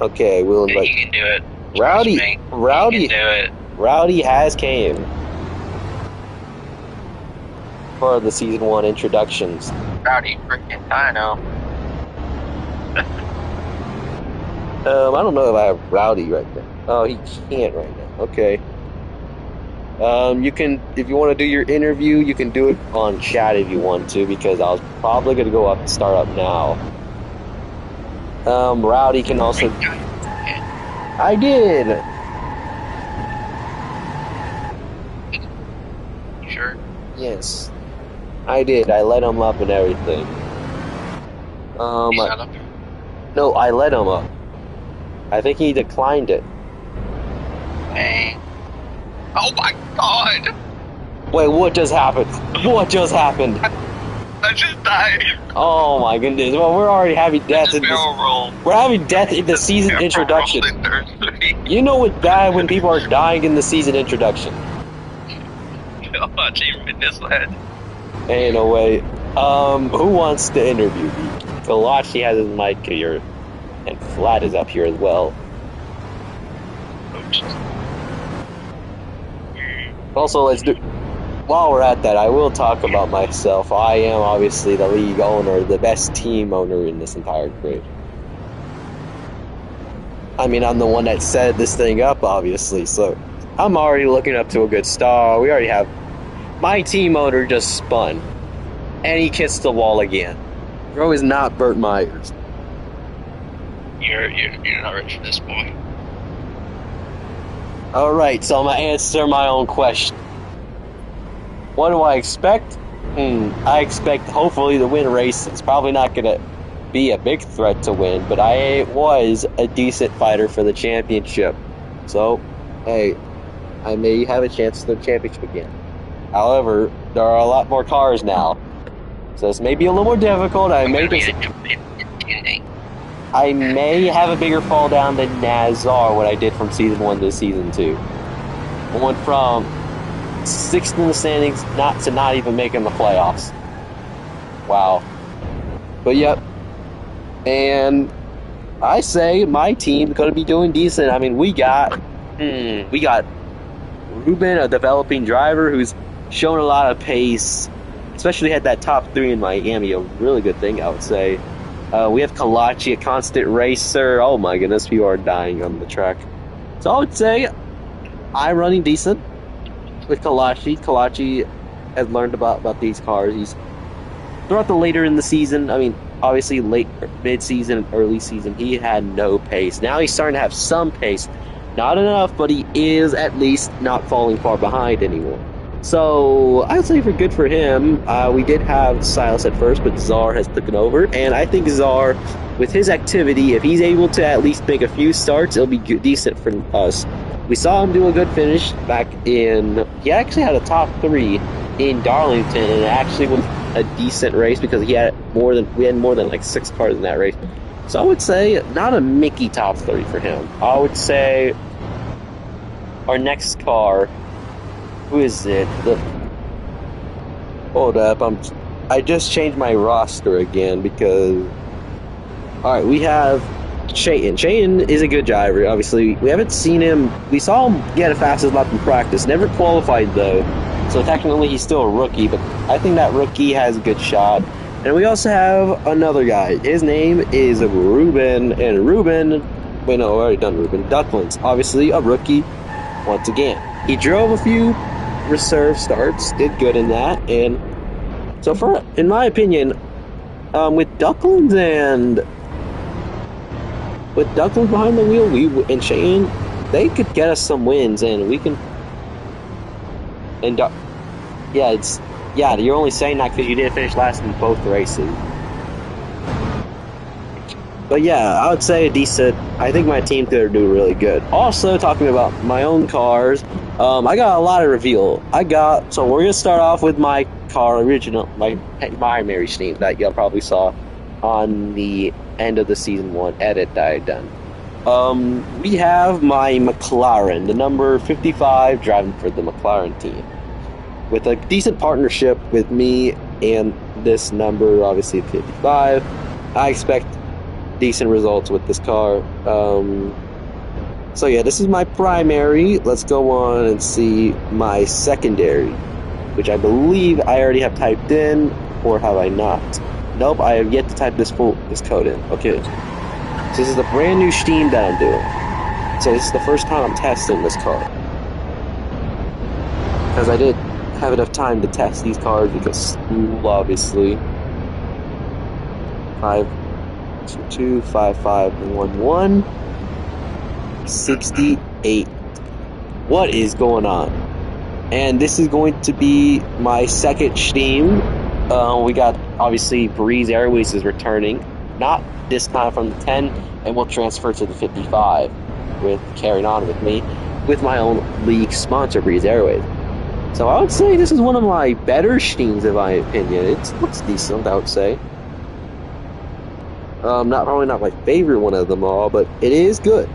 Okay, we'll invite. You can do it. Rowdy, Trust me. Rowdy, You can do it. Rowdy has came for the season 1 introductions. Rowdy freaking Dino. I don't know if I have Rowdy right now. Oh, he can't right now. Okay. You can, if you want to do your interview, you can do it on chat if you want to, because I was probably going to go up and start up now. Rowdy can also. I did. You sure? Yes, I did. I let him up and everything. He's not up there. No, I let him up. I think he declined it. Dang. Oh my god! Wait, what just happened? What just happened? I just died. Oh my goodness. Well, we're already having death in this. Barrel roll. We're having death in the season Barrel introduction. roll in third place. You know it's bad when people are dying in the season introduction. Achievement misled. Ain't no way. Who wants to interview me? Kalashi has his mic here, and Flat is up here as well. Also, let's do. While we're at that, I will talk about myself. I am obviously the league owner, the best team owner in this entire grid. I mean, I'm the one that set this thing up, obviously, so I'm already looking up to a good start. We already have. My team owner just spun, and he kissed the wall again. Bro is not Burt Myers. You're not ready for this, boy. Alright, so I'm going to answer my own question. What do I expect? I expect hopefully to win race. It's probably not going to be a big threat to win, but I was a decent fighter for the championship. So, hey, I may have a chance to the championship again. However, there are a lot more cars now. So this may be a little more difficult. I may have a bigger fall down than Nazar, what I did from Season 1 to Season 2. I went from 6th in the standings to not even making the playoffs. Wow. But yep. And I say my team's going to be doing decent. I mean, we got Ruben, a developing driver who's shown a lot of pace, especially had that top 3 in Miami, a really good thing, I would say. We have Kalachi, a constant racer. Oh my goodness, people are dying on the track. So I would say I'm running decent with Kalachi. Kalachi has learned about these cars. He's throughout the later in the season, I mean, obviously late, mid-season, and early season, he had no pace. Now he's starting to have some pace. Not enough, but he is at least not falling far behind anymore. So, I would say good for him. We did have Silas at first, but Czar has taken over. And I think Czar, with his activity, if he's able to at least make a few starts, it'll be decent for us. We saw him do a good finish back in... He actually had a top 3 in Darlington, and it actually was a decent race because we had more than like 6 cars in that race. So I would say not a Mickey top 30 for him. I would say our next car... Who is it? Hold up, I just changed my roster again because... Alright, we have Chayton. Chayton is a good driver, obviously. We haven't seen him... We saw him get a fastest lap in practice. Never qualified, though. So technically, he's still a rookie, but I think that rookie has a good shot. And we also have another guy. His name is Ruben, and Ruben... Wait, no, I already done Ruben. Ducklands, obviously a rookie, once again. He drove a few reserve starts, did good in that, and so in my opinion, with Ducklands behind the wheel, and Shane, they could get us some wins, and we can. And you're only saying that because you didn't finish last in both races. But yeah, I would say a decent. I think my team could do really good. Also, talking about my own cars, I got a lot of reveal. So we're gonna start off with my car original, my primary team that y'all probably saw on the end of the Season 1 edit that I had done. We have my McLaren, the number 55, driving for the McLaren team, with a decent partnership with me and this number, obviously 55. I expect decent results with this car. So yeah, this is my primary. Let's go on and see my secondary, which I believe I already have typed in, or have I not? Nope, I have yet to type this code in. Okay, so this is the brand new Steam that I'm doing. So this is the first time I'm testing this car, because I did have enough time to test these cars because school, obviously. 5225511 68. What is going on? And this is going to be my second Steam. We got, obviously, Breeze Airways is returning, not this time from the 10, and we'll transfer to the 55 with carrying on with me. with my own league sponsor, Breeze Airways. So I would say this is one of my better teams, in my opinion. It looks decent, I would say. Probably not my favorite one of them all, but it is good,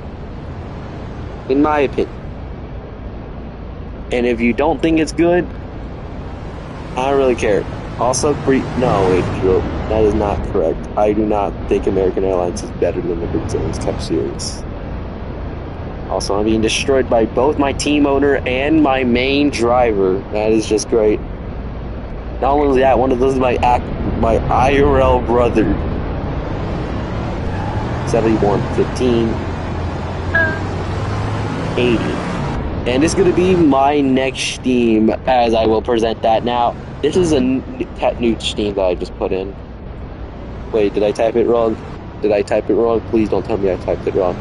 in my opinion. And if you don't think it's good, I don't really care. Also, Drew, that is not correct. I do not think American Airlines is better than the Breeze Airways Cup Series. Also, I'm being destroyed by both my team owner and my main driver. That is just great. Not only that, one of those is my IRL brother. 7115 80. And it's going to be my next team, as I will present that now. This is a new team that I just put in. Wait, did I type it wrong? Please don't tell me I typed it wrong.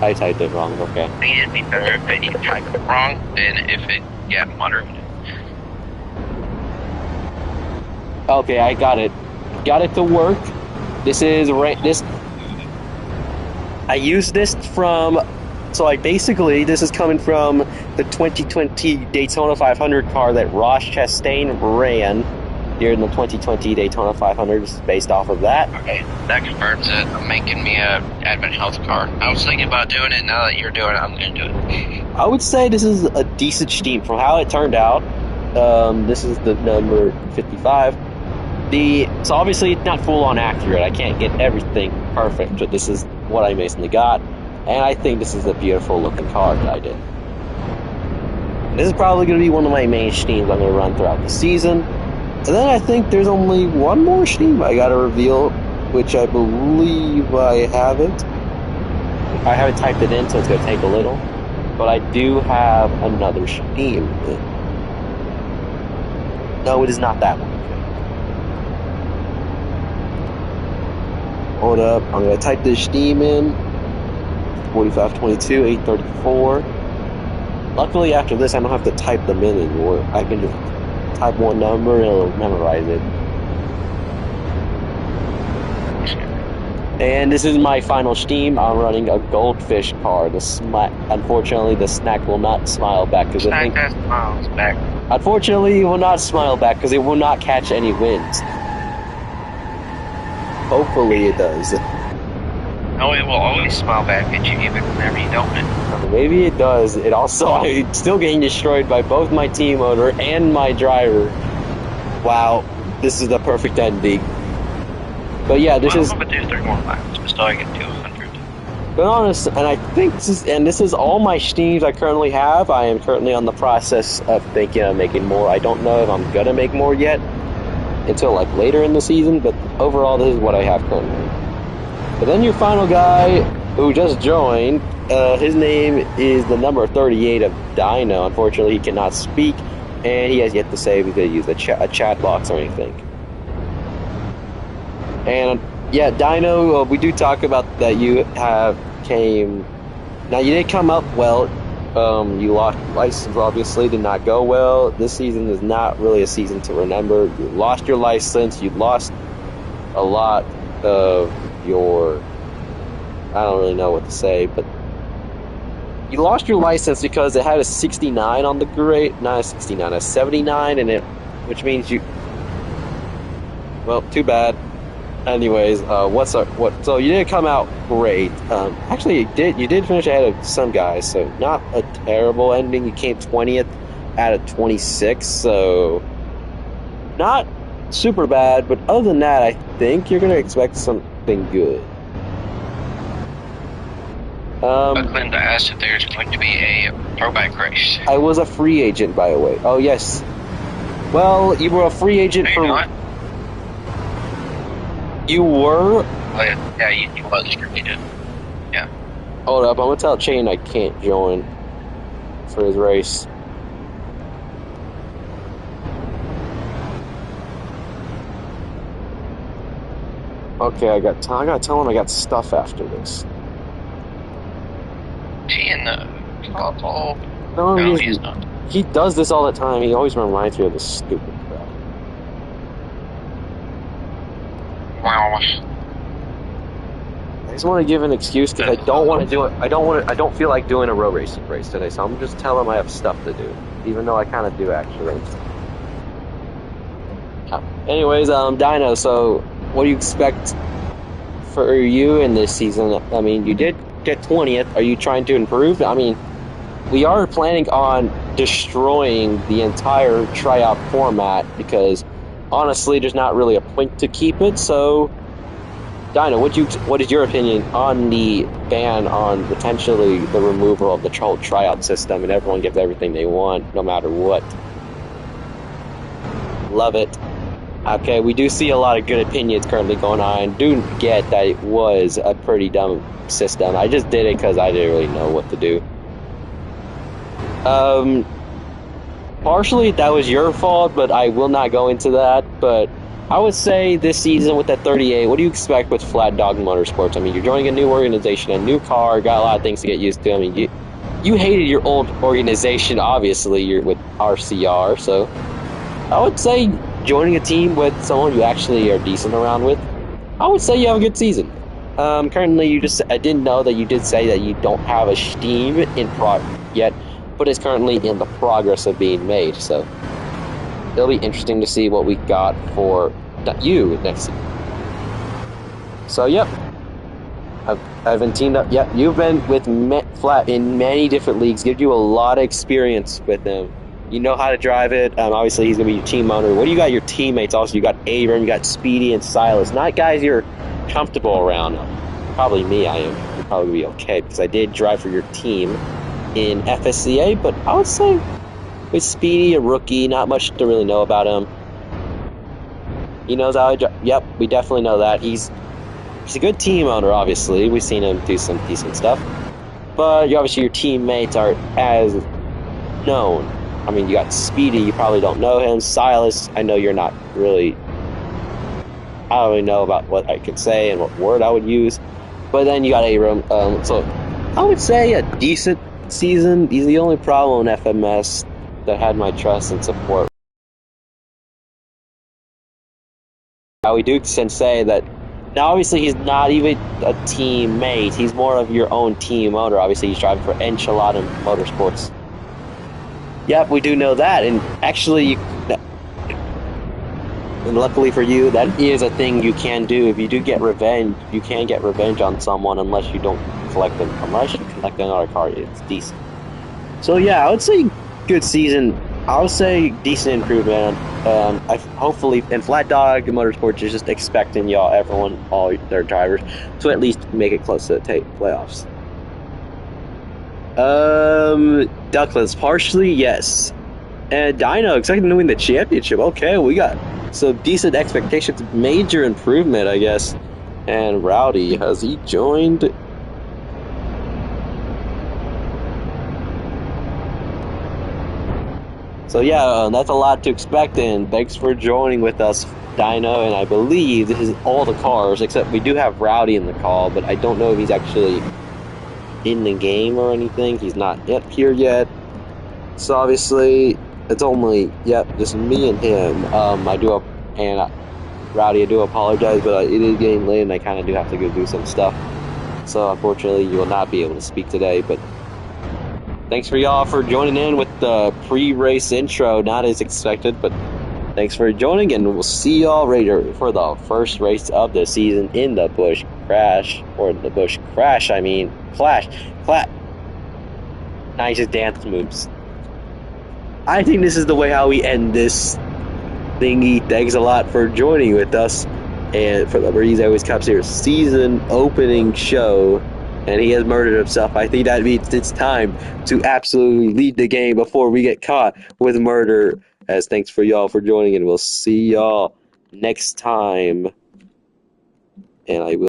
I typed it wrong, okay. I think it'd be better if you type it wrong than if it moderated. Okay, I got it. Got it to work. This is I used this from. So basically, this is coming from the 2020 Daytona 500 car that Ross Chastain ran here in the 2020 Daytona 500. This is based off of that. Okay, that confirms it. I'm making me a Advent Health car. I was thinking about doing it. Now that you're doing it, I'm going to do it. I would say this is a decent steam from how it turned out. This is the number 55. So obviously it's not full on accurate. I can't get everything perfect, but this is what I basically got. And I think this is a beautiful looking car that I did. This is probably going to be one of my main steams I'm going to run throughout the season. And then I think there's only one more steam I got to reveal, which I believe I haven't. I haven't typed it in, so it's going to take a little. But I do have another steam. No, it is not that one. Hold up, I'm going to type this steam in. 4522, 834. Luckily, after this, I don't have to type them in anymore. I can just type one number and it'll memorize it. And this is my final steam. I'm running a goldfish car. Unfortunately, the snack will not smile back because Unfortunately, it will not smile back because it will not catch any winds. Hopefully, it does. No, it will always smile back at you even whenever you don't win. Maybe it does. It also, I'm still getting destroyed by both my team owner and my driver. Wow, this is the perfect ending. But yeah, this is. I'm gonna do 3 more laps just so I get to 100. But honest, and I think this is all my steams I currently have. I am currently on the process of thinking of making more. I don't know if I'm gonna make more yet until like later in the season. But overall, this is what I have currently. But then your final guy who just joined, his name is the number 38 of Dino. Unfortunately, he cannot speak, and he has yet to say if he's going to use a chat box or anything. And yeah, Dino, we do talk about that you came. Now, you did come up well. You lost your license, obviously, did not go well. This season is not really a season to remember. You lost your license, you lost a lot of your, I don't really know what to say, but you lost your license because it had a 69 on the grade, not a 69, a 79, and which means well, too bad. Anyways, so you didn't come out great. Actually, you did finish ahead of some guys, so not a terrible ending. You came 20th out of 26, so not super bad, but other than that, I think you're going to expect something good. Linda asked if there's going to be a throwback race. I was a free agent, by the way. Oh, yes. Well, you were a free agent No, for... you're not. You were? Oh, yeah, you was a free agent. Yeah. Hold up, I'm going to tell Chain I can't join for his race. Okay, I gotta tell him I got stuff after this. He in the console? No, he is not. He does this all the time. He always reminds me of this stupid crap. Wow. just want to give an excuse because I don't want to do it. I don't feel like doing a road racing race today, so I'm just telling them I have stuff to do, even though I kind of do actually. Anyways, Dino. So, what do you expect for you in this season? I mean, you did get 20th. Are you trying to improve? I mean, we are planning on destroying the entire tryout format because honestly, there's not really a point to keep it. So, Dino, what is your opinion on the ban on potentially the removal of the tryout system and everyone gets everything they want no matter what? Love it. Okay, we do see a lot of good opinions currently going on. Do get that it was a pretty dumb system. I just did it because I didn't really know what to do. Partially that was your fault, but I will not go into that. But I would say this season with that 38, what do you expect with Flat Dog Motorsports? I mean, you're joining a new organization, a new car, got a lot of things to get used to. I mean, you hated your old organization, obviously. You're with RCR, so I would say joining a team with someone you actually are decent around with, I would say you have a good season. Currently, I didn't know that you did say that you don't have a team in yet, but it's currently in the progress of being made. So it'll be interesting to see what we got for you next season. So yep, I've been teamed up. Yep, you've been with Flat in many different leagues. Give you a lot of experience with him. You know how to drive it. Obviously, he's going to be your team owner. What do you got your teammates? Also, you got Abram, you got Speedy, and Silas. Not guys you're comfortable around. Probably me, I am. You'll probably be okay because I did drive for your team in FSCA, but I would say with Speedy, a rookie, not much to really know about him. He knows how to drive. Yep, we definitely know that. He's a good team owner, obviously. We've seen him do some decent stuff. But obviously, your teammates aren't as known. I mean, you got Speedy, you probably don't know him. Silas, I know you're not really... I don't really know about what I could say and what word I would use. But then you got Abram. So I would say a decent season. He's the only problem in FMS that had my trust and support. Now, we do say that... Now, obviously, he's not even a teammate. He's more of your own team owner. Obviously, he's driving for Enchilada Motorsports. Yep, we do know that, and actually, and luckily for you, that is a thing you can do. If you do get revenge, you can get revenge on someone unless you don't collect them. Unless you collect another car, it's decent. So yeah, I would say good season. I would say decent improvement. Hopefully, and Flat Dog Motorsports is just expecting everyone, all their drivers, to at least make it close to the playoffs. Ducklands, partially, yes. And Dino, expecting to win the championship. Okay, we got some decent expectations. Major improvement, I guess. And Rowdy, has he joined? So yeah, that's a lot to expect, and thanks for joining with us, Dino. And I believe this is all the cars, except we do have Rowdy in the call, but I don't know if he's actually in the game or anything. He's not here yet. So obviously, it's only, just me and him. Rowdy, I do apologize, but it is getting late and I kind of do have to go do some stuff. So unfortunately, you will not be able to speak today, but thanks for y'all for joining in with the pre-race intro. Not as expected, but thanks for joining, and we'll see y'all later for the first race of the season in the Busch Crash. Nice dance moves. I think this is the way how we end this thingy. Thanks a lot for joining with us and for the Breeze Always Cup Series season opening show. And he has murdered himself. I think that means it's time to absolutely lead the game before we get caught with murder. As thanks for y'all for joining, and we'll see y'all next time. And I will